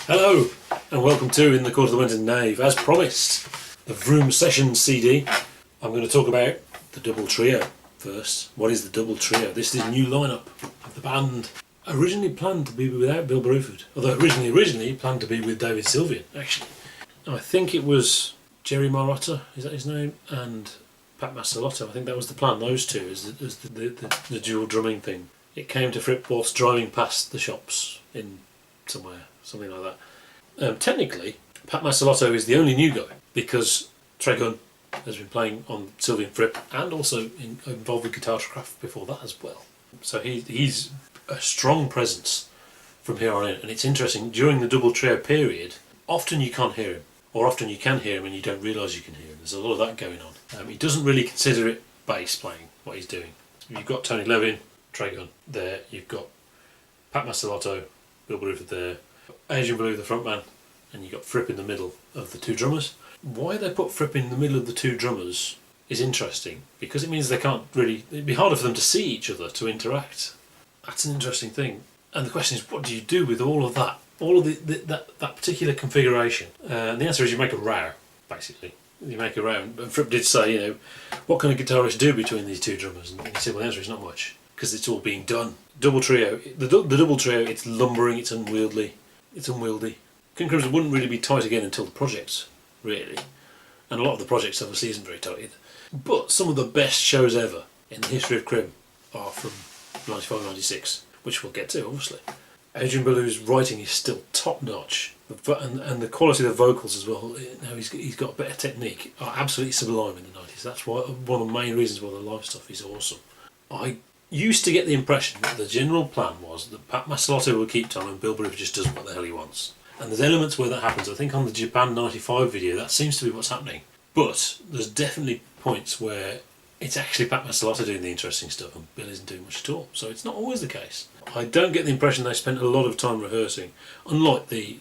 Hello, and welcome to In the Court of the Wenton Knave. As promised, the Vrooom Session CD. I'm going to talk about the double trio first. What is the double trio? This is a new lineup of the band. Originally planned to be without Bill Bruford, although originally planned to be with David Sylvian, actually. I think it was Jerry Marotta, is that his name, and Pat Mastelotto. I think that was the plan, those two, as the dual drumming thing. It came to Fripp whilst driving past the shops in somewhere, something like that. Technically, Pat Mastelotto is the only new guy because Trey Gunn has been playing on Sylvian Fripp and also involved with Guitar Craft before that as well. So he's a strong presence from here on in, and it's interesting, during the double trio period, often you can't hear him, or often you can hear him and you don't realise you can hear him. There's a lot of that going on. He doesn't really consider it bass playing, what he's doing. You've got Tony Levin, Trey Gunn there, you've got Pat Mastelotto, Bill Bruford there, Adrian Belew the front man, and you've got Fripp in the middle of the two drummers. Why they put Fripp in the middle of the two drummers is interesting, because it means they can't really, it'd be harder for them to see each other, to interact. That's an interesting thing. And the question is, what do you do with all of that? All of that particular configuration? And the answer is you make a row, basically. You make a row. And Fripp did say, what can a guitarist do between these two drummers? And he said, well, the answer is not much, because it's all being done. Double trio, the double trio, it's lumbering, it's unwieldy. Crimson wouldn't really be tight again until the projects, really. And a lot of the projects obviously isn't very tight either. But some of the best shows ever in the history of Krim are from 95-96, which we'll get to, obviously. Adrian Belew's writing is still top notch, and the quality of the vocals as well. Now he's got better technique, are absolutely sublime in the 90s. That's why one of the main reasons why the live stuff is awesome. I used to get the impression that the general plan was that Pat Mastelotto will keep time and Bill Bruford just does what the hell he wants. And there's elements where that happens. I think on the Japan 95 video that seems to be what's happening. But there's definitely points where it's actually Pat Mastelotto doing the interesting stuff and Bill isn't doing much at all. So it's not always the case. I don't get the impression they spent a lot of time rehearsing, unlike the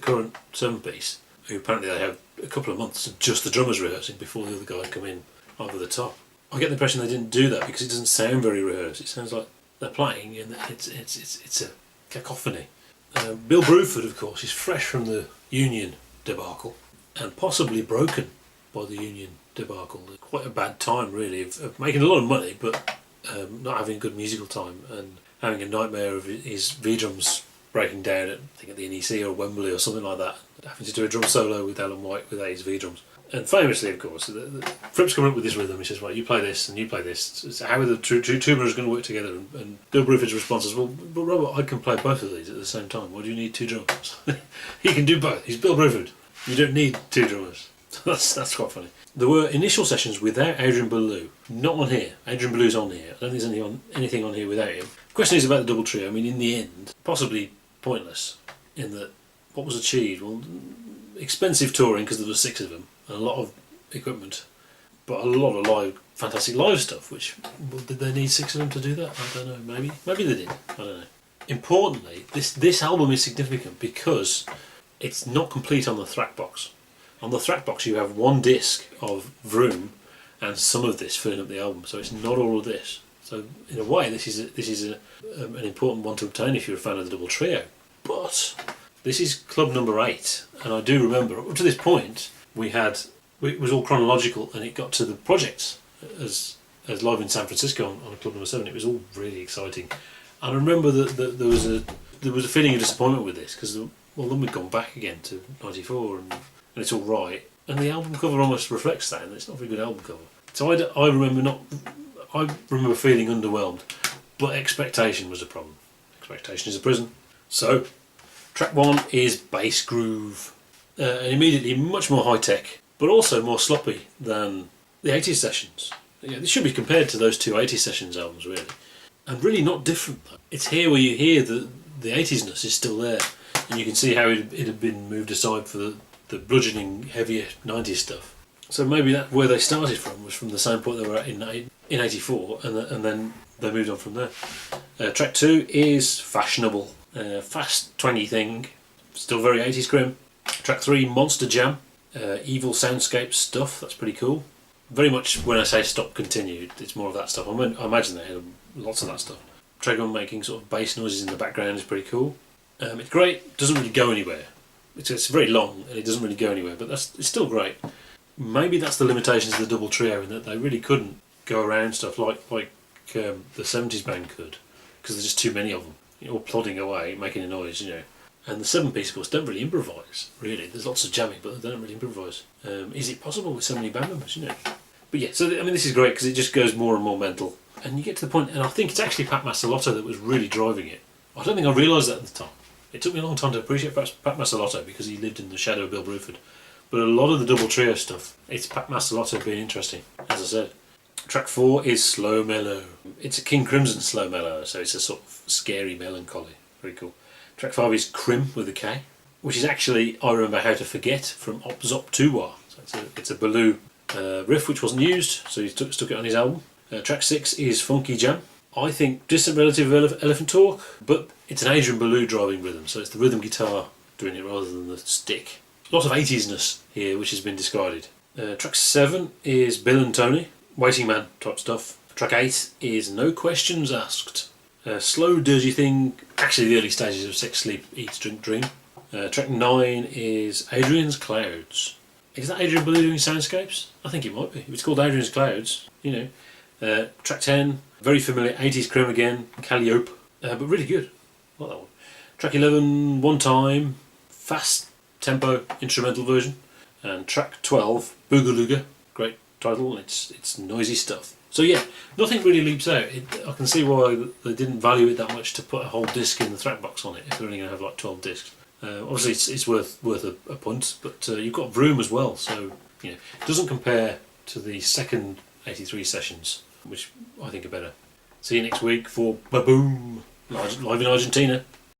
current 7-piece, who apparently they have a couple of months of just the drummers rehearsing before the other guy come in over the top. I get the impression they didn't do that because it doesn't sound very rehearsed. It sounds like they're playing and it's a cacophony. Bill Bruford, of course, is fresh from the Union debacle and possibly broken by the Union debacle. Quite a bad time, really, of making a lot of money but not having a good musical time and having a nightmare of his V-drums breaking down at, I think, at the NEC or Wembley or something like that, having to do a drum solo with Alan White without his V-drums. And famously, of course, Fripp's coming up with this rhythm. He says, right, you play this and you play this. So how are the two drummers going to work together? And Bill Bruford's response is, well, but Robert, I can play both of these at the same time. Why do you need two drummers? He can do both. He's Bill Bruford. You don't need two drummers. That's quite funny. There were initial sessions without Adrian Belew. Not on here. Adrian Belew's on here. I don't think there's anything on here without him. The question is about the double trio. I mean, in the end, possibly pointless in that what was achieved? Well, expensive touring because there were 6 of them. And a lot of equipment, but a lot of fantastic live stuff, which, well, did they need 6 of them to do that? I don't know, maybe they did, I don't know. Importantly, this album is significant because it's not complete on the Thrack box. On the Thrack box you have 1 disc of Vrooom and some of this filling up the album, so it's not all of this. So in a way this is an important one to obtain if you're a fan of the double trio. But this is club number 8, and I do remember, up to this point, it was all chronological, and it got to the projects as live in San Francisco on Club Number 7. It was all really exciting, and I remember that there was a feeling of disappointment with this because then we'd gone back again to '94, and it's all right, and the album cover almost reflects that, and it's not a very good album cover. So I remember feeling underwhelmed, but expectation was a problem. Expectation is a prison. So track 1 is Bass Groove. And immediately much more high-tech, but also more sloppy than the 80s sessions. This should be compared to those 2 80s sessions albums, really. And really not different, though. It's here where you hear the 80s-ness is still there, and you can see how it had been moved aside for the bludgeoning, heavier 90s stuff. So maybe that's where they started from, was from the same point they were at in 84, and then they moved on from there. Track 2 is Fashionable. Fast 20 thing, still very 80s Krim. Track 3, Monster Jam, evil soundscape stuff, that's pretty cool. Very much when I say stop continued, it's more of that stuff. I imagine they had lots of that stuff. Trey Gunn making sort of bass noises in the background is pretty cool. It's great, doesn't really go anywhere. It's very long and it doesn't really go anywhere, but it's still great. Maybe that's the limitations of the double trio in that they really couldn't go around stuff like the 70s band could, because there's just too many of them, all plodding away, making a noise, And the 7-piece, of course, don't really improvise, really. There's lots of jamming, but they don't really improvise. Is it possible with so many band members, But yeah, so this is great because it just goes more and more mental. And you get to the point, and I think it's actually Pat Mastelotto that was really driving it. I don't think I realised that at the time. It took me a long time to appreciate Pat Mastelotto because he lived in the shadow of Bill Bruford. But a lot of the double trio stuff, it's Pat Mastelotto being interesting, as I said. Track 4 is Slow Mellow. It's a King Crimson Slow Mellow, so it's a sort of scary melancholy. Very cool. Track 5 is Krim with a K, which is actually I Remember How to Forget from Op Zop Tuwa. So it's a Belew riff which wasn't used, so he stuck it on his album. Track 6 is Funky Jam. I think distant relative of Elephant Talk, but it's an Adrian Belew driving rhythm, so it's the rhythm guitar doing it rather than the stick. A lot of 80s-ness here, which has been discarded. Track 7 is Bill and Tony, Waiting Man type stuff. Track 8 is No Questions Asked. Slow, dirty thing, actually the early stages of Sex, Sleep, Eat, Drink, Dream. Track 9 is Adrian's Clouds. Is that Adrian Belew doing soundscapes? I think it might be. If it's called Adrian's Clouds, Track 10, very familiar 80s Krim again, Calliope, but really good. I like that one. Track 11, One Time, fast tempo instrumental version. And track 12, Boogalooga, great title, it's noisy stuff. So yeah, nothing really leaps out. I can see why they didn't value it that much to put a whole disc in the track box on it if they're only going to have like 12 discs. Obviously it's worth a punt, but you've got Vrooom as well, so it doesn't compare to the second 83 sessions, which I think are better. See you next week for Ba-Boom, live in Argentina.